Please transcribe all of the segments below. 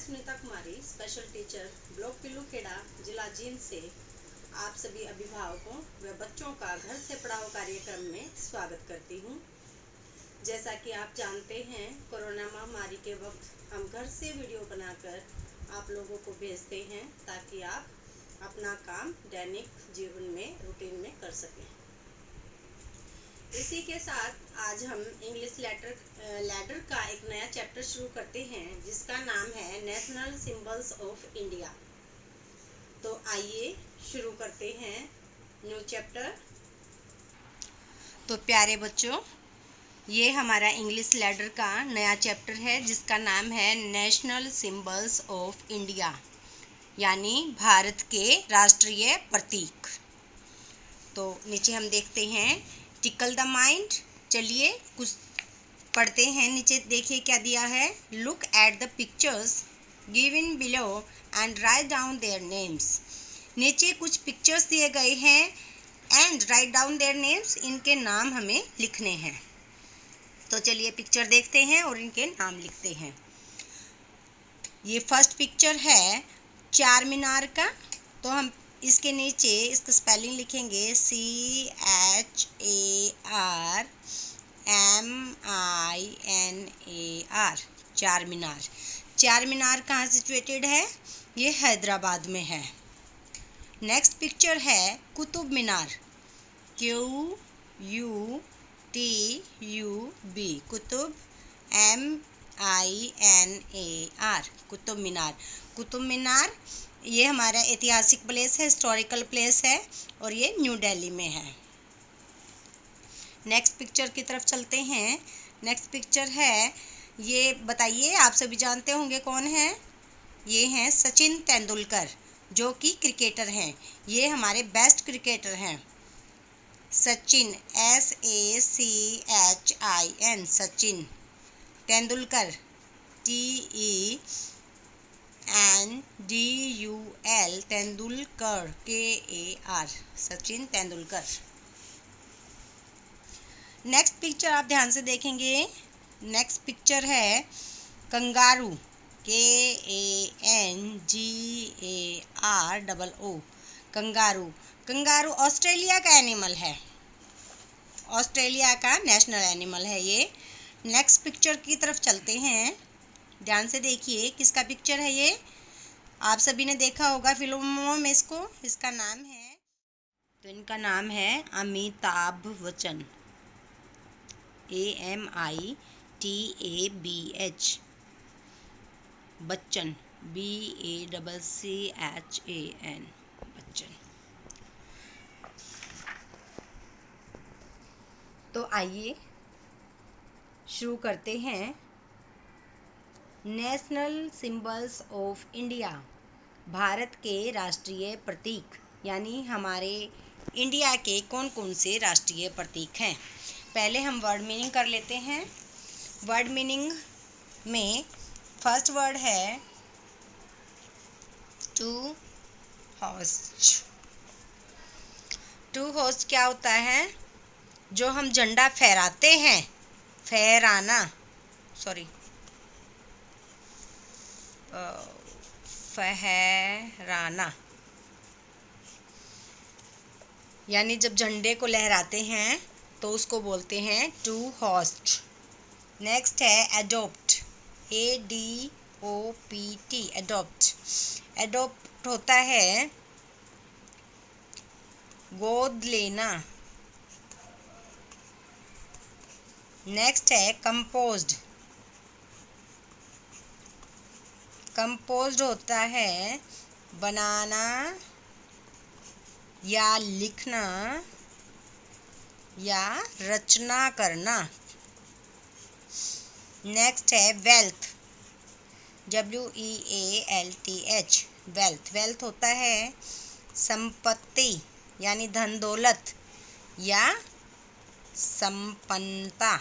सुनीता कुमारी, special teacher, block पिलूखेड़ा, जिला जींद से आप सभी अभिभावकों व बच्चों का घर से पढ़ाओ कार्यक्रम में स्वागत करती हूँ। जैसा कि आप जानते हैं, कोरोना महामारी के वक्त हम घर से वीडियो बनाकर आप लोगों को भेजते हैं ताकि आप अपना काम दैनिक जीवन में रूटीन में कर सकें। इसी के साथ आज हम इंग्लिश लैडर का एक नया चैप्टर शुरू करते हैं जिसका नाम है नेशनल सिंबल्स ऑफ इंडिया। तो आइए शुरू करते हैं न्यू चैप्टर। तो प्यारे बच्चों, ये हमारा इंग्लिश लैडर का नया चैप्टर है जिसका नाम है नेशनल सिंबल्स ऑफ इंडिया, यानी भारत के राष्ट्रीय प्रतीक। तो नीचे हम देखते हैं टिकल द माइंड। चलिए कुछ पढ़ते हैं। नीचे देखिए क्या दिया है। Look at the pictures given below and write down their names. नीचे कुछ पिक्चर्स दिए गए हैं and write down their names, इनके नाम हमें लिखने हैं। तो चलिए पिक्चर देखते हैं और इनके नाम लिखते हैं। ये फर्स्ट पिक्चर है चार मीनार का। तो हम इसके नीचे इसका स्पेलिंग लिखेंगे CHARMINAR, चार मीनार। चार मीनार कहाँ सिचुएटेड है? ये हैदराबाद में है। नेक्स्ट पिक्चर है कुतुब मीनार, QUTUB, कुतुब MINAR, कुतुब मीनार। कुतुब मीनार ये हमारा ऐतिहासिक प्लेस है, हिस्टोरिकल प्लेस है और ये न्यू दिल्ली में है। नेक्स्ट पिक्चर की तरफ चलते हैं। नेक्स्ट पिक्चर है, ये बताइए आप सभी जानते होंगे कौन है? ये हैं सचिन तेंदुलकर, जो कि क्रिकेटर हैं। ये हमारे बेस्ट क्रिकेटर हैं। Sachin SACHIN, Sachin. Tendulkar TENDUL, Tendulkar KAR, Sachin Tendulkar. Next picture आप ध्यान से देखेंगे। नेक्स्ट पिक्चर है kangaroo, KANGAROO, kangaroo. Kangaroo Australia का एनिमल है, ऑस्ट्रेलिया का नेशनल एनिमल है ये। नेक्स्ट पिक्चर की तरफ चलते हैं। ध्यान से देखिए किसका पिक्चर है ये। आप सभी ने देखा होगा फिल्मों में इसको। इसका नाम है, तो इनका नाम है अमिताभ बच्चन, AMITABH, बच्चन, BACCHAN, बच्चन। तो आइए शुरू करते हैं। National symbols of India, Bharat के राष्ट्रीय प्रतीक, यानी हमारे इंडिया के कौन कौन से राष्ट्रीय प्रतीक हैं। पहले हम वर्ड मीनिंग कर लेते हैं। वर्ड मीनिंग में फर्स्ट वर्ड है टू होस्ट। टू होस्ट क्या होता है? जो हम झंडा फहराते हैं, फहराना, सॉरी, फहराना, यानी जब झंडे को लहराते हैं तो उसको बोलते हैं टू होस्ट। नेक्स्ट है एडॉप्ट, ADOPT, एडॉप्ट। एडॉप्ट होता है गोद लेना। नेक्स्ट है कंपोज्ड। कंपोज्ड होता है बनाना या लिखना या रचना करना। नेक्स्ट है वेल्थ, WEALTH, वेल्थ। वेल्थ होता है संपत्ति, यानी धन दौलत या संपन्नता।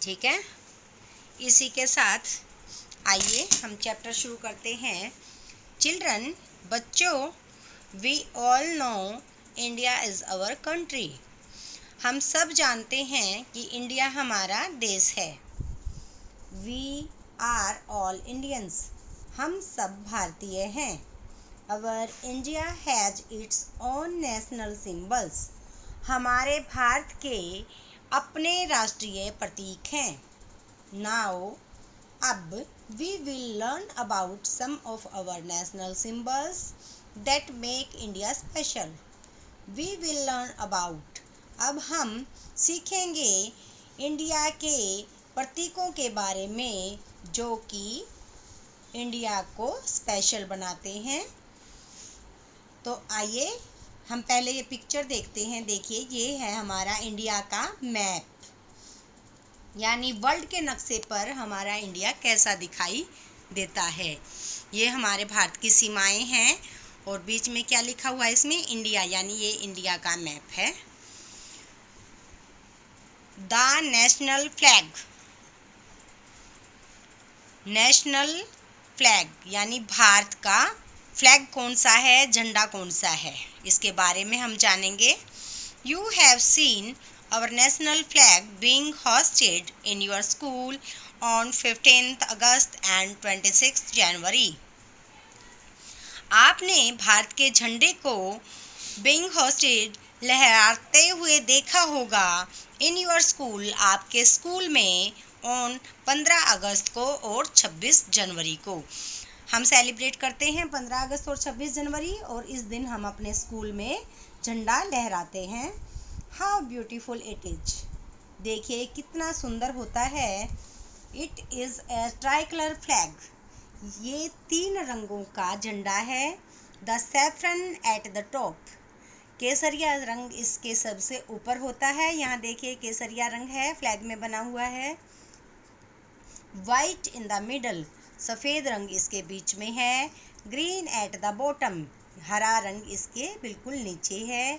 ठीक है, इसी के साथ आइए हम चैप्टर शुरू करते हैं। चिल्ड्रन, बच्चों, we all know India is our country. हम सब जानते हैं कि इंडिया हमारा देश है। वी आर ऑल इंडियंस, हम सब भारतीय हैं। Our India has its own national symbols, हमारे भारत के अपने राष्ट्रीय प्रतीक हैं। नाउ अब we will learn about some of our national symbols that make India special. We will learn about, अब हम सीखेंगे इंडिया के प्रतीकों के बारे में जो कि इंडिया को स्पेशल बनाते हैं। तो आइए हम पहले ये पिक्चर देखते हैं। देखिए, ये है हमारा इंडिया का मैप, यानी वर्ल्ड के नक्शे पर हमारा इंडिया कैसा दिखाई देता है। ये हमारे भारत की सीमाएं हैं और बीच में क्या लिखा हुआ है इसमें, इंडिया, यानी ये इंडिया का मैप है। The national flag, national flag यानी भारत का फ्लैग कौन सा है, झंडा कौन सा है, इसके बारे में हम जानेंगे। You have seen our national flag being hoisted in your school on 15th August and 26th January. आपने भारत के झंडे को बीइंग होस्टेड लहराते हुए देखा होगा इन योर स्कूल, आपके स्कूल में, ऑन 15 अगस्त को और 26 जनवरी को। हम सेलिब्रेट करते हैं 15 अगस्त और 26 जनवरी, और इस दिन हम अपने स्कूल में झंडा लहराते हैं। हाउ ब्यूटीफुल इट इज, देखिए कितना सुंदर होता है। It is a tricolour flag, ये 3 रंगों का झंडा है। The saffron at the top, केसरिया रंग इसके सबसे ऊपर होता है। यहाँ देखिए केसरिया रंग है, फ्लैग में बना हुआ है। वाइट इन द मिडल, सफ़ेद रंग इसके बीच में है। ग्रीन एट द बॉटम, हरा रंग इसके बिल्कुल नीचे है।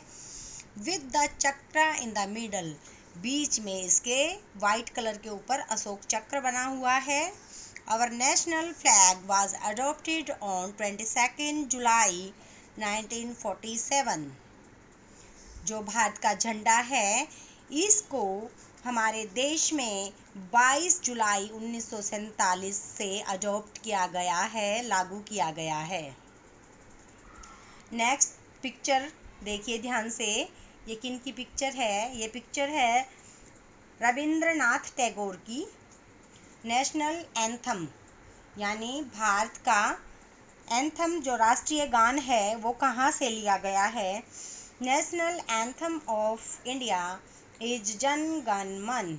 विद द चक्र इन द मिडल, बीच में इसके वाइट कलर के ऊपर अशोक चक्र बना हुआ है। Our national flag was adopted on 22 July 1947। जो भारत का झंडा है इसको हमारे देश में 22 जुलाई 1947 से अडॉप्ट किया गया है, लागू किया गया है। नेक्स्ट पिक्चर देखिए ध्यान से, ये किन की पिक्चर है, ये पिक्चर है रविंद्रनाथ टैगोर की। नेशनल एंथम यानी भारत का एंथम जो राष्ट्रीय गान है वो कहाँ से लिया गया है। National anthem of India is जन गण मन,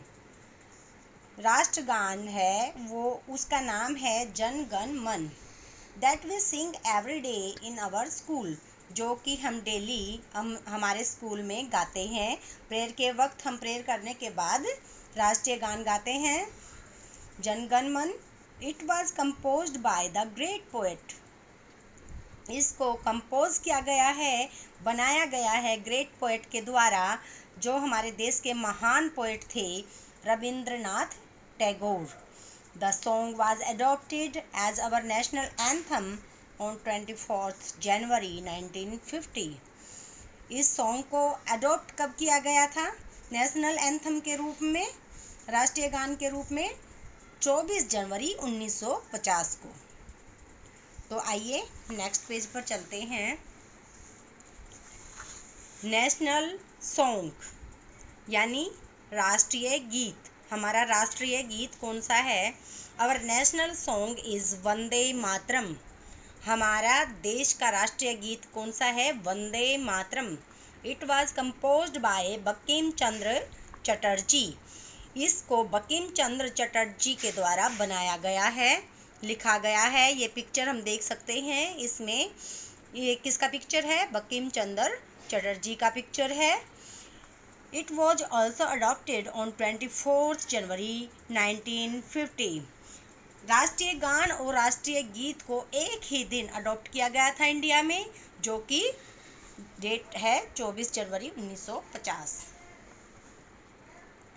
राष्ट्रगान है वो, उसका नाम है Jana Gana Mana. That we sing every day in our school, जो कि हम डेली हमारे स्कूल में गाते हैं। प्रेयर के वक्त हम प्रेयर करने के बाद राष्ट्रीय गान गाते हैं, जन गण मन। It was composed by the great poet, इसको कंपोज किया गया है, बनाया गया है ग्रेट पोएट के द्वारा, जो हमारे देश के महान पोएट थे, Rabindranath Tagore. The song was adopted as our national anthem on 24 जनवरी 1950। इस सॉन्ग को अडॉप्ट कब किया गया था नेशनल एंथम के रूप में, राष्ट्रीय गान के रूप में, 24 जनवरी 1950 को। तो आइए नेक्स्ट पेज पर चलते हैं। नेशनल सॉन्ग यानी राष्ट्रीय गीत, हमारा राष्ट्रीय गीत कौन सा है। Our national song is Vande Mataram, हमारा देश का राष्ट्रीय गीत कौन सा है, Vande Mataram. It was composed by Bankim Chandra Chatterjee, इसको बंकिम चंद्र चटर्जी के द्वारा बनाया गया है, लिखा गया है। ये पिक्चर हम देख सकते हैं, इसमें ये किसका पिक्चर है, बंकिम चंद्र चटर्जी का पिक्चर है। It was also adopted on 24 जनवरी 1950। राष्ट्रीय गान और राष्ट्रीय गीत को एक ही दिन अडॉप्ट किया गया था इंडिया में, जो कि डेट है 24 जनवरी 1950।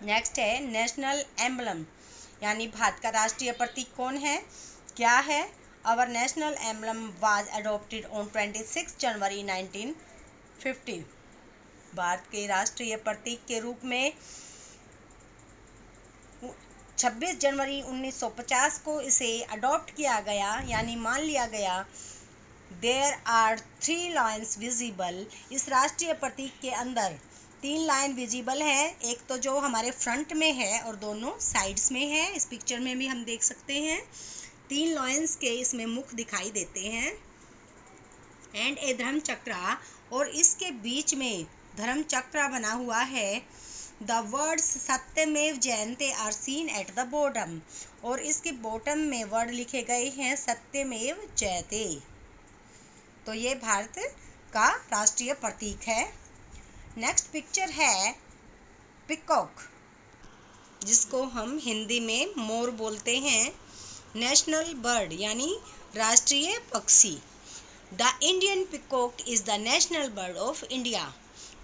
नेक्स्ट है नेशनल एम्बलम, यानी भारत का राष्ट्रीय प्रतीक कौन है, क्या है। Our national emblem was adopted on 26 January 1950। भारत के राष्ट्रीय प्रतीक के रूप में 26 जनवरी 1950 को इसे अडॉप्ट किया गया, यानी मान लिया गया। देयर आर 3 लाइन्स विजिबल, इस राष्ट्रीय प्रतीक के अंदर 3 लाइन विजिबल है, एक तो जो हमारे फ्रंट में है और दोनों साइड्स में है। इस पिक्चर में भी हम देख सकते हैं 3 लाइन्स के इसमें मुख दिखाई देते हैं। एंड ए धर्म चक्र, और इसके बीच में धर्म चक्र बना हुआ है। The words Satyameva Jayate are seen at the bottom, और इसके बॉटम में वर्ड लिखे गए हैं सत्यमेव जयते। तो ये भारत का राष्ट्रीय प्रतीक है। नेक्स्ट पिक्चर है पिकॉक, जिसको हम हिंदी में मोर बोलते हैं। नेशनल बर्ड यानी राष्ट्रीय पक्षी। The Indian peacock is the national bird of India,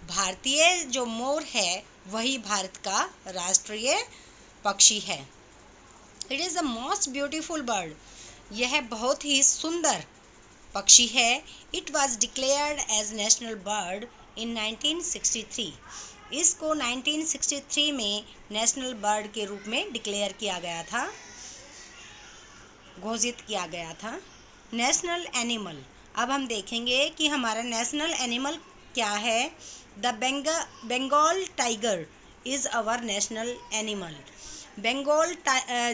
भारतीय जो मोर है वही भारत का राष्ट्रीय पक्षी है। It is the most beautiful bird, यह बहुत ही सुंदर पक्षी है। It was declared as national bird in 1963, इसको 1963 में नेशनल बर्ड के रूप में डिक्लेयर किया गया था, घोषित किया गया था। नेशनल एनिमल, अब हम देखेंगे कि हमारा नेशनल एनिमल क्या है। The Bengal tiger is our national animal. Bengal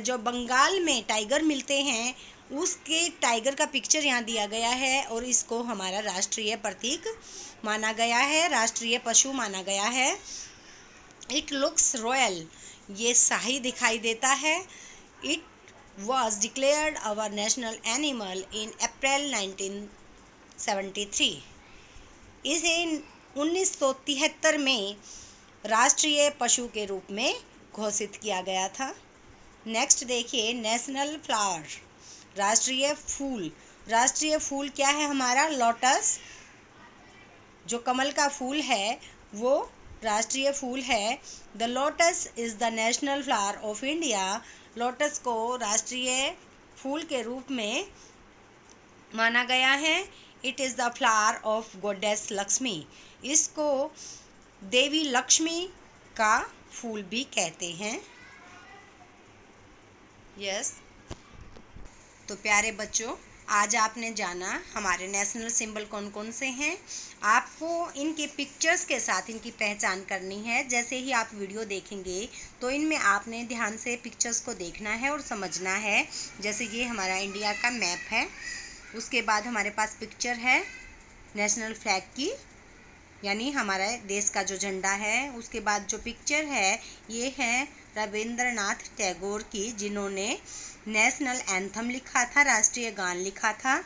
जो बंगाल में टाइगर मिलते हैं उसके टाइगर का पिक्चर यहाँ दिया गया है, और इसको हमारा राष्ट्रीय प्रतीक माना गया है, राष्ट्रीय पशु माना गया है। इट लुक्स रॉयल, ये शाही दिखाई देता है। It was declared our national animal in April 1973, इसे 1973 में राष्ट्रीय पशु के रूप में घोषित किया गया था। नेक्स्ट देखिए नेशनल फ्लावर, राष्ट्रीय फूल। राष्ट्रीय फूल क्या है हमारा? लोटस, जो कमल का फूल है वो राष्ट्रीय फूल है। The lotus is the national flower of India, lotus को राष्ट्रीय फूल के रूप में माना गया है। It is the flower of goddess Lakshmi, इसको देवी लक्ष्मी का फूल भी कहते हैं। यस तो प्यारे बच्चों, आज आपने जाना हमारे नेशनल सिंबल कौन कौन से हैं। आपको इनके पिक्चर्स के साथ इनकी पहचान करनी है। जैसे ही आप वीडियो देखेंगे तो इनमें आपने ध्यान से पिक्चर्स को देखना है और समझना है। जैसे ये हमारा इंडिया का मैप है, उसके बाद हमारे पास पिक्चर है नेशनल फ्लैग की, यानी हमारे देश का जो झंडा है। उसके बाद जो पिक्चर है ये है रविंद्रनाथ टैगोर की, जिन्होंने नेशनल एंथम लिखा था, राष्ट्रीय गान लिखा था।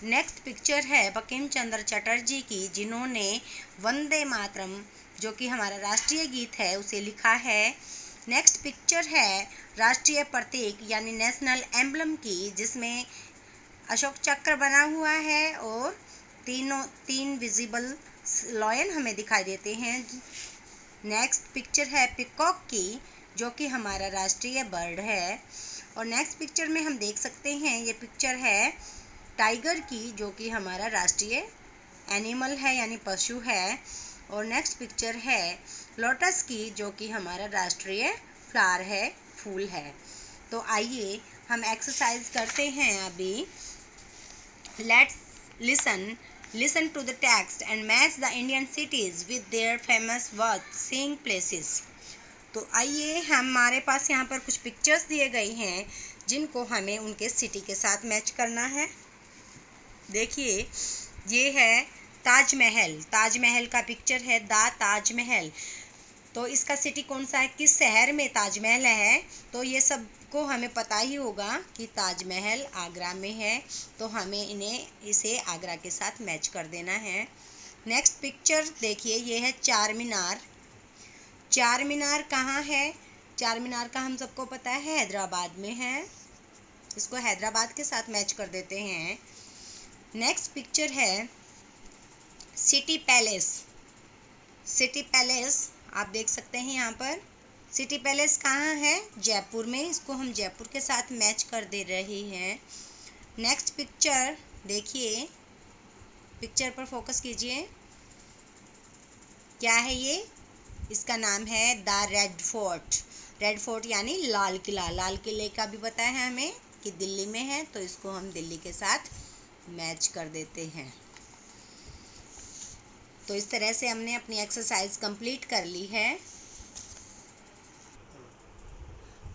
नेक्स्ट पिक्चर है बंकिम चंद्र चटर्जी की, जिन्होंने वंदे मातरम जो कि हमारा राष्ट्रीय गीत है उसे लिखा है। नेक्स्ट पिक्चर है राष्ट्रीय प्रतीक यानी नेशनल एम्बलम की, जिसमें अशोक चक्र बना हुआ है और तीन विजिबल लॉयन हमें दिखाई देते हैं। नेक्स्ट पिक्चर है पिकॉक की, जो कि हमारा राष्ट्रीय बर्ड है। और नेक्स्ट पिक्चर में हम देख सकते हैं ये पिक्चर है टाइगर की, जो कि हमारा राष्ट्रीय एनिमल है यानी पशु है। और नेक्स्ट पिक्चर है लोटस की, जो कि हमारा राष्ट्रीय फ्लावर है, फूल है। तो आइए हम एक्सरसाइज करते हैं अभी। Let's listen to the text and match the Indian cities with their famous worth seeing places। तो आइए, हमारे पास यहाँ पर कुछ पिक्चर्स दिए गए हैं जिनको हमें उनके सिटी के साथ मैच करना है। देखिए ये है ताजमहल, ताजमहल का पिक्चर है द ताजमहल। तो इसका सिटी कौन सा है, किस शहर में ताजमहल है? तो ये सबको हमें पता ही होगा कि ताजमहल आगरा में है, तो हमें इसे आगरा के साथ मैच कर देना है। नेक्स्ट पिक्चर देखिए, ये है चार मीनार। चार मीनार कहाँ है? चार मीनार का हम सबको पता है हैदराबाद में है, इसको हैदराबाद के साथ मैच कर देते हैं। नेक्स्ट पिक्चर है सिटी पैलेस। सिटी पैलेस आप देख सकते हैं यहाँ पर। सिटी पैलेस कहाँ है? जयपुर में, इसको हम जयपुर के साथ मैच कर दे रहे हैं। नेक्स्ट पिक्चर देखिए, पिक्चर पर फोकस कीजिए, क्या है ये? इसका नाम है the red fort. Red fort यानी लाल किला, लाल किले का भी पता है हमें कि दिल्ली में है, तो इसको हम दिल्ली के साथ मैच कर देते हैं। तो इस तरह से हमने अपनी एक्सरसाइज कंप्लीट कर ली है।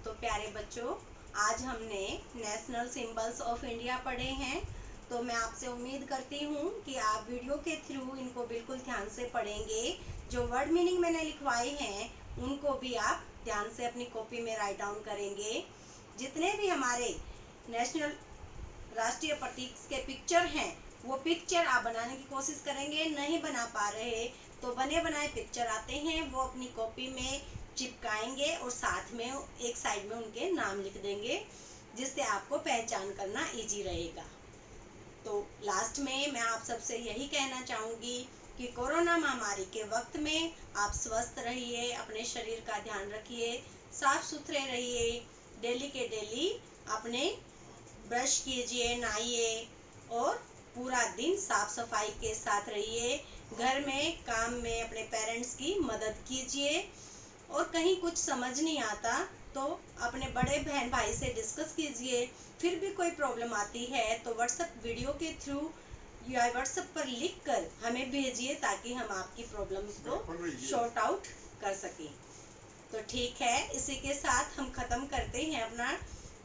तो प्यारे बच्चों, आज हमने नेशनल सिंबल्स ऑफ इंडिया पढ़े हैं। तो मैं आपसे उम्मीद करती हूँ कि आप वीडियो के थ्रू इनको बिल्कुल ध्यान से पढ़ेंगे। जो वर्ड मीनिंग मैंने लिखवाए हैं उनको भी आप ध्यान से अपनी कॉपी में राइट डाउन करेंगे। जितने भी हमारे नेशनल राष्ट्रीय प्रतीक के पिक्चर हैं वो पिक्चर आप बनाने की कोशिश करेंगे। नहीं बना पा रहे तो बने बनाए पिक्चर आते हैं, वो अपनी कॉपी में चिपकाएंगे और साथ में एक साइड में उनके नाम लिख देंगे, जिससे आपको पहचान करना इजी रहेगा। तो लास्ट में मैं आप सबसे यही कहना चाहूँगी कि कोरोना महामारी के वक्त में आप स्वस्थ रहिए, अपने शरीर का ध्यान रखिए, साफ सुथरे रहिए, डेली के डेली अपने ब्रश कीजिए, नहाइए और पूरा दिन साफ सफाई के साथ रहिए। घर में काम में अपने पेरेंट्स की मदद कीजिए और कहीं कुछ समझ नहीं आता तो अपने बड़े बहन भाई से डिस्कस कीजिए। फिर भी कोई प्रॉब्लम आती है तो व्हाट्सएप वीडियो के थ्रू या व्हाट्सएप पर लिख कर हमें भेजिए, ताकि हम आपकी प्रॉब्लम को शॉर्ट आउट कर सकें। तो ठीक है, इसी के साथ हम ख़त्म करते हैं अपना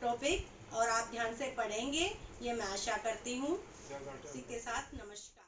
टॉपिक और आप ध्यान से पढ़ेंगे, ये मैं आशा करती हूँ। इसी के साथ नमस्कार।